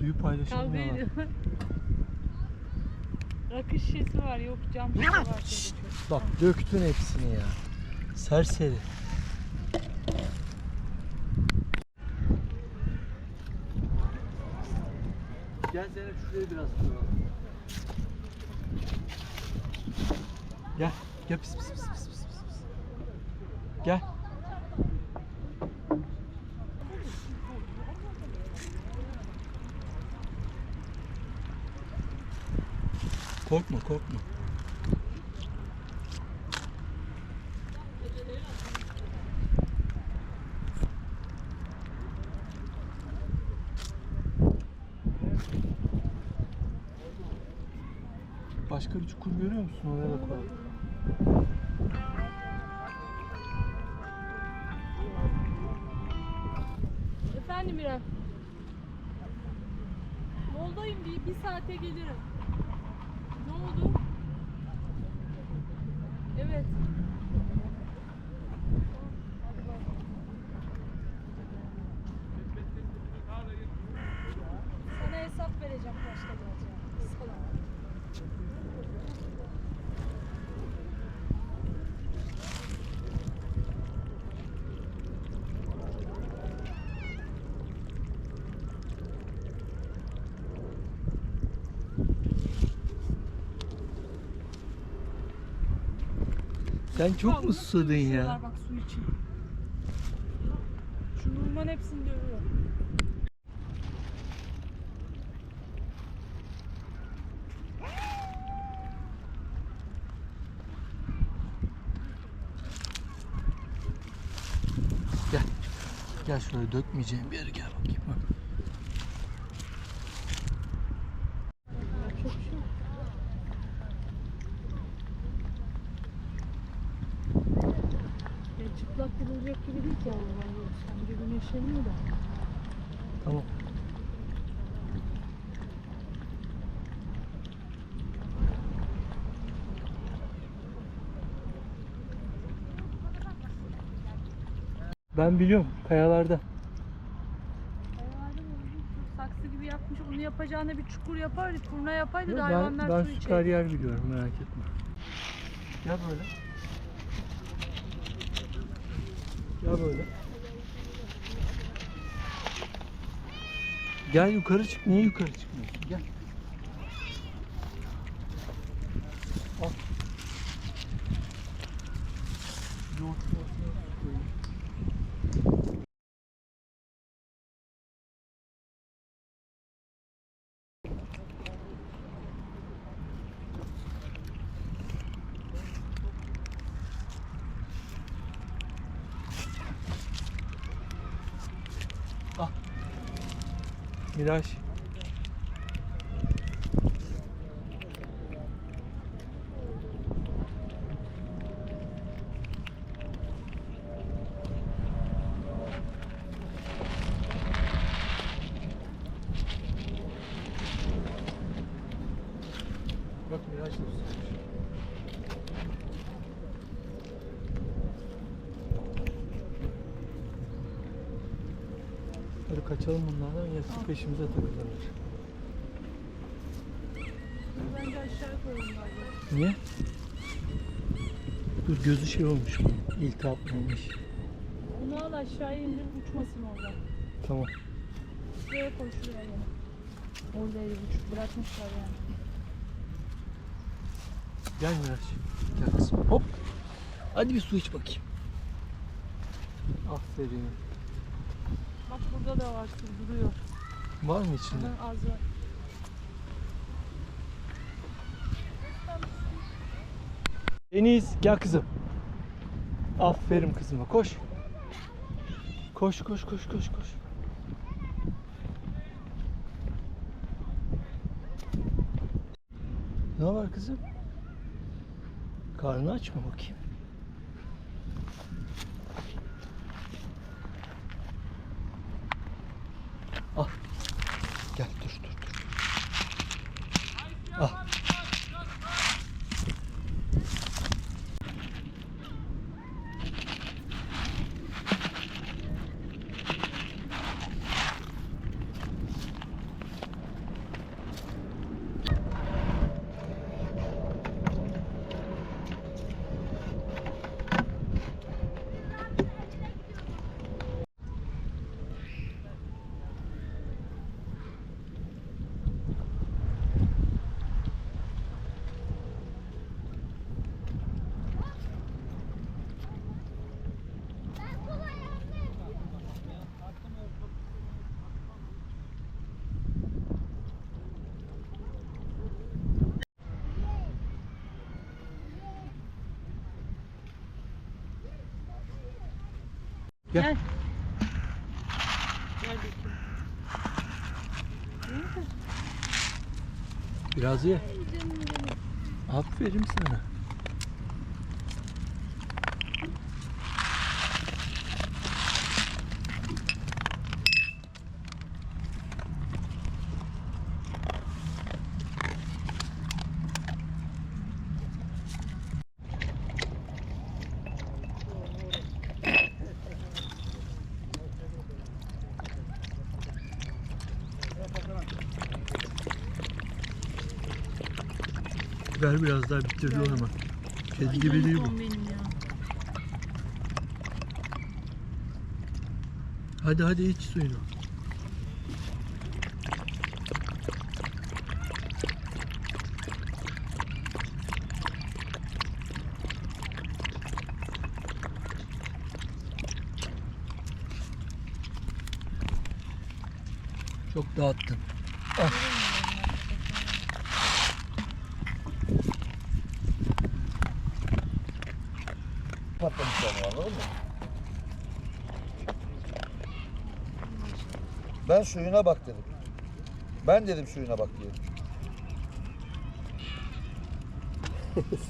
Suyu Kavga paylaşamıyorlar. ediyor. Rakı şişesi var, yok cam şişesi var. Bak döktün hepsini ya. Serseri. Gel Zeynep şuraya biraz duralım. Gel. Gel pis pis pis pis pis pis. Gel. Korkma korkma. Başka bir çukur görüyor musun? Oraya da koyalım. Efendim İrem. Yoldayım, bir saate gelirim. Ne oldu? Evet. Sana hesap vereceğim kaçta geleceğim. Salam. Sen çok mu susadın ya? Bak su için. Şu Nurman hepsini dövüyor. Gel. Gel şöyle dökmeyeceğim bir yere gel bakayım. Ha. Çok şey. Ya çıplak gidilecek gibi değil ki Allah. Sanki güneşleniyor da. Tamam. Ben biliyorum kayalarda. Hayvanın saksı gibi yapmış. Onu yapacağına bir çukur yapardı, turna yapaydı da Ben hayvanlar su süper içerdi. yer biliyorum merak etme. Gel böyle. Gel böyle. Gel yukarı çık. Niye yukarı çıkmıyorsun? Gel. Al. Yoğurt. Al. Miraç. Bak Miraç da susamış. Hadi kaçalım bunlardan yoksa peşimize takılırlar. Bence aşağı koyalım bari. Niye? Dur gözü şey olmuş bunun. İltihaplanmış. Bunu al aşağıya indir, uçmasın orada. Tamam. Şuraya koy, şuraya yani. Orada buçuk bırakmışlar yani. Gel Miraç. Gel kızım. Hop. Hadi bir su iç bakayım. Aferin. Bak burada da var, su duruyor. Var mı içinde? Bunun az var. Deniz gel kızım. Aferin kızıma koş. Koş koş koş koş koş. Ne var kızım? Karnı aç mı bakayım? Al. Gel dur dur dur. Al. Gel. Gel. Gel bakayım. Nerede? Biraz ye. Ay canım benim. Aferin sana. Ver biraz daha bitirdi Ver. onu ama. Kedi Ay gibi değil bu. canikom benim ya. Hadi hadi iç suyunu. Çok dağıttın. Patlamış yani, anladın mı? Ben suyuna bak dedim. Ben dedim suyuna bak diye.